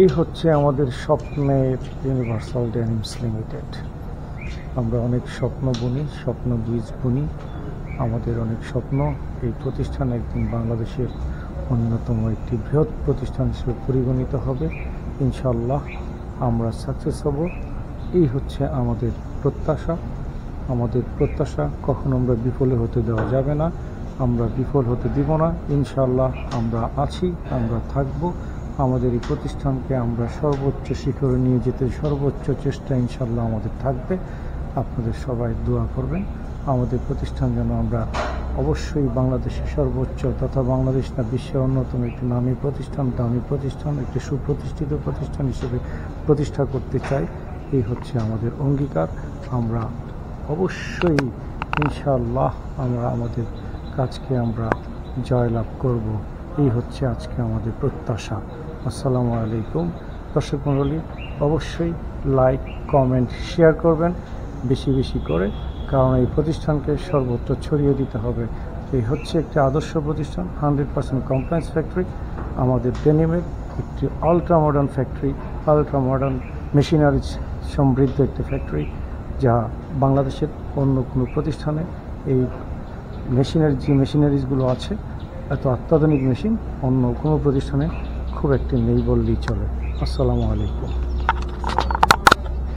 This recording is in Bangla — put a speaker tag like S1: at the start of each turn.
S1: এই হচ্ছে আমাদের স্বপ্নের ইউনিভার্সাল ডেনিমস লিমিটেড। আমরা অনেক স্বপ্ন বুনি, স্বপ্ন বীজ বুনি। আমাদের অনেক স্বপ্ন এই প্রতিষ্ঠান একদিন বাংলাদেশের অন্যতম একটি বৃহৎ প্রতিষ্ঠান হিসেবে পরিগণিত হবে। ইনশাআল্লাহ আমরা সাকসেস হব, এই হচ্ছে আমাদের প্রত্যাশা। আমাদের প্রত্যাশা কখনো আমরা বিফলে হতে দেওয়া যাবে না, আমরা বিফল হতে দিব না। ইনশাআল্লাহ আমরা আছি, আমরা থাকব। আমাদের এই প্রতিষ্ঠানকে আমরা সর্বোচ্চ শিখরে নিয়ে যেতে সর্বোচ্চ চেষ্টা ইনশাআল্লাহ আমাদের থাকবে। আপনাদের সবাই দোয়া করবেন আমাদের প্রতিষ্ঠান যেন আমরা অবশ্যই বাংলাদেশের সর্বোচ্চ তথা বাংলাদেশ না বিশ্বের অন্যতম একটি নামী প্রতিষ্ঠান, দামি প্রতিষ্ঠান, একটি সুপ্রতিষ্ঠিত প্রতিষ্ঠান হিসেবে প্রতিষ্ঠা করতে চাই। এই হচ্ছে আমাদের অঙ্গীকার। আমরা অবশ্যই ইনশাআল্লাহ আমরা আমাদের কাজকে আমরা জয়লাভ করব, এই হচ্ছে আজকে আমাদের প্রত্যাশা। আসসালামু আলাইকুম দর্শক মণ্ডলী, অবশ্যই লাইক, কমেন্ট, শেয়ার করবেন বেশি বেশি করে, কারণ এই প্রতিষ্ঠানকে সর্বত্র ছড়িয়ে দিতে হবে। এই হচ্ছে একটি আদর্শ প্রতিষ্ঠান, 100% কমপ্লায়েন্স ফ্যাক্টরি। আমাদের ডেনিমের একটি ultra modern factory, ultra modern machineries সমৃদ্ধ একটি ফ্যাক্টরি, যা বাংলাদেশের অন্য কোনো প্রতিষ্ঠানে এই মেশিনারিজগুলো আছে, এত অত্যাধুনিক মেশিন অন্য কোনো প্রতিষ্ঠানে খুব একটি নেই বললেই চলে। আসসালামু আলাইকুম।